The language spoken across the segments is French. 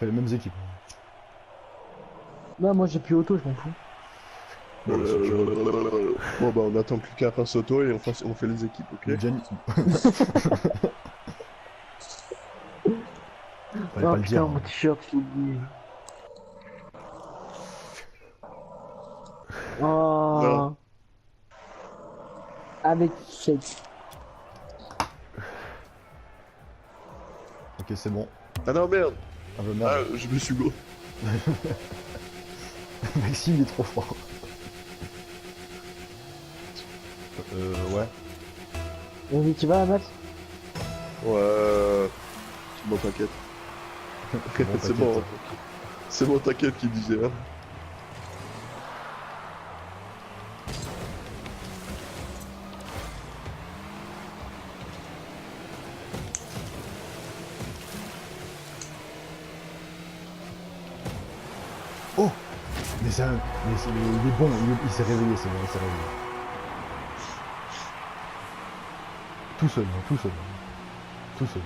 refait les mêmes équipes. Non, moi j'ai plus auto, je m'en fous. Bon, bah, si tu veux. Bon bah on attend plus qu'à faire Soto et on fait les équipes, ok? Mais Gianni... Fallait Oh pas le dire. putain, mon Hein. t-shirt, j'ai oublié. Oh. Non. Avec cette. Ok, c'est bon. Ah non, merde! Ah bah Ah, merde. je me suis go. Maxime il est trop fort. Ouais. Vas-y, tu vas, Max? Ouais. Bon, t'inquiète. Bon, C'est t'inquiète. bon. C'est bon, t'inquiète qui disait, hein. Oh. Mais ça... il est bon, il s'est réveillé, c'est bon, il s'est réveillé. Tout seul, hein, tout seul. Tout seul.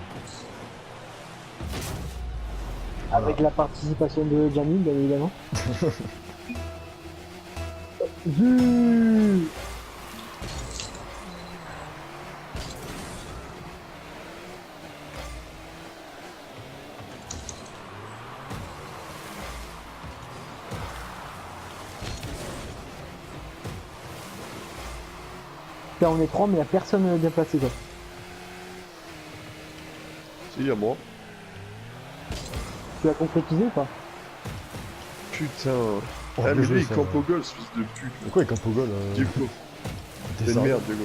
Avec la participation de Gianni, bien évidemment. Zuuu. Là, on est trois, mais il n'y a personne bien placé, quoi. Si, y'a moi. Tu l'as concrétisé ou pas? Putain. Oh, Ah, bien mais joué, lui, il ça. campe au goal, ce fils de pute. Quoi, il campe au goal Diego. t'es T'es une sérieux merde, Diego.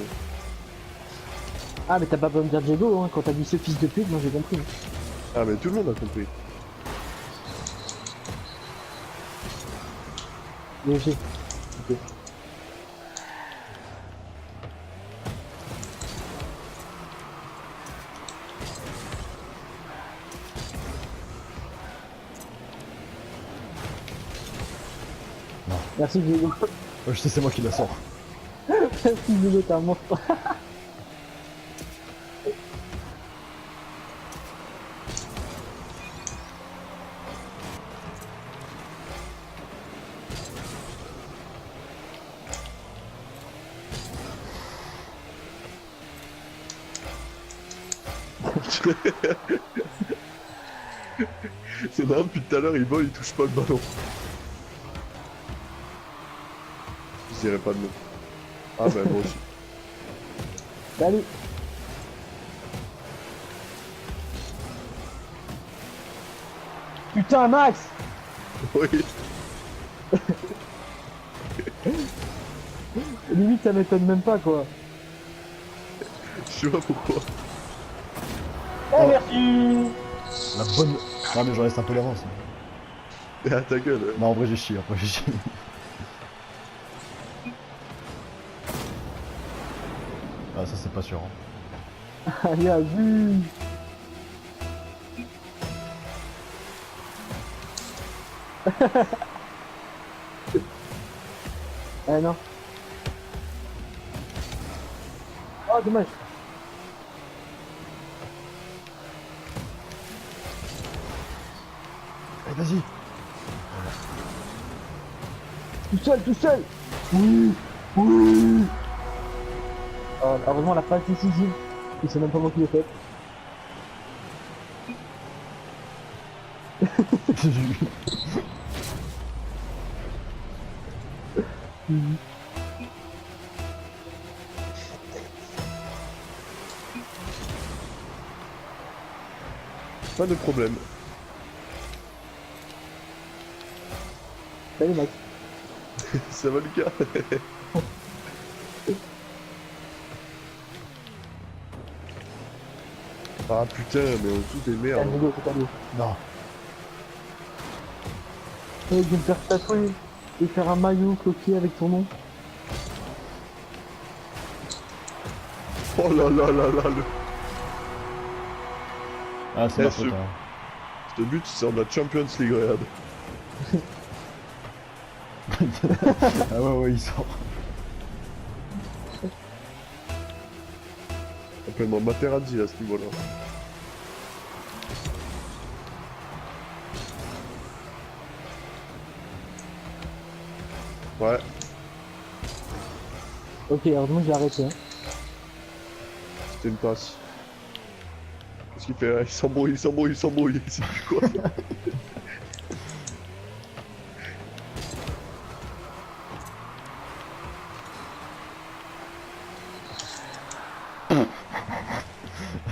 Ah, mais t'as pas besoin de dire Diego, hein. Quand t'as dit ce fils de pute, moi j'ai compris. Ah, mais tout le monde a compris. Léger. Ok. Non. Merci Diego. Ouais, je sais, c'est moi qui la sors. Merci Diego, t'es un monstre. C'est marrant, depuis tout à l'heure, il vole, il touche pas le ballon. Je dirais pas de nom. Ah, bah, moi aussi. Salut. Putain, Max. Oui. Limite, ça m'étonne même pas, quoi. Je sais pas pourquoi. Oh, merci. La bonne... Non mais j'en laisse intolérance. Mais à ta gueule. Non, en vrai j'ai chié, après j'ai chié. Ah ça c'est pas sûr. Hein. Allez, à vue. Ah non. Oh, dommage. Allez vas-y. Tout seul, tout seul. Oui, oui. Oh, heureusement, la passe décisive. Il sait même pas moi qui l'ai fait. Pas de problème. Salut, Max. Ça va, Lucas? Ah putain, mais on fout des Ah, merdes. Diego, c'est à lui. Non. Je vais me faire tatouer et faire un maillot coquille avec ton nom. Oh là là là là, le... Ah c'est Eh, ma faute. ce- Hein. Ce but, c'est en la Champions League, regarde. Ah ouais ouais il sort. Complètement Materazzi à ce niveau-là. Ouais. Ok, heureusement que j'ai arrêté. Hein. C'était une passe. Qu'est-ce qu'il fait? Il s'embrouille, il s'embrouille, il s'embrouille. C'est quoi?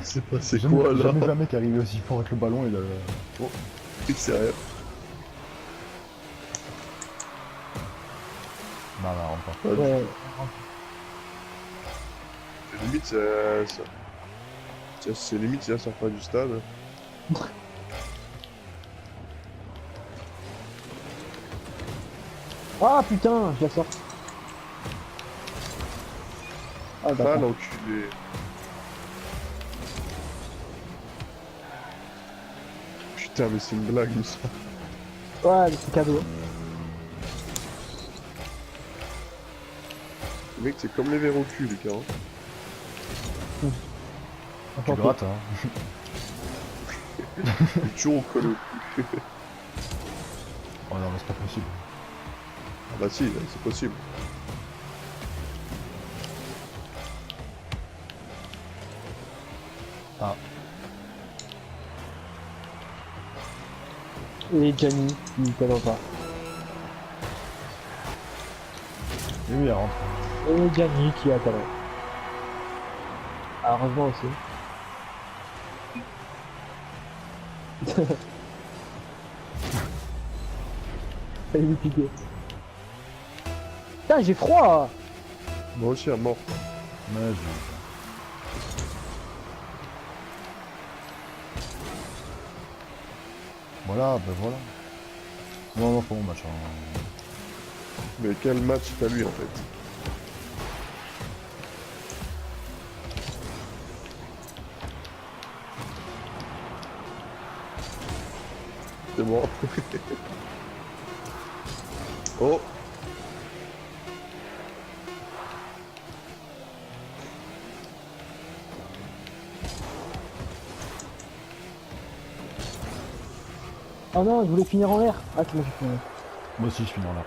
C'est passé Jamais, quoi là? jamais vu un mec arriver aussi fort avec le ballon et le... Oh, C'est sérieux. non, non, rentre pas. Ouais. C'est limite, c'est limite, ça sort pas du stade. Ah putain, je la sors. Ah Ah, d'accord. l'enculé. Putain, mais c'est une blague, ça. Ouais, c'est cadeau. Le mec, c'est comme les verres au cul, Lucas. Hein. Tu grattes, hein. Il est toujours au col au cul. Oh non, mais c'est pas possible. Ah bah si, c'est possible. Ah, Et Gianni, il cadre pas. et oui, elle rentre. Et Gianni qui a cadré. Ah, heureusement aussi. Elle est piquée. Putain, j'ai froid. Moi aussi, à mort. Ouais, je... Voilà, ben voilà. Non, non, c'est bon, machin. Mais quel match t'as lui, en fait? C'est bon. Oh! Oh non, je voulais finir en l'air. Ah, c'est moi qui finis en l'air. Moi aussi, je finis en là.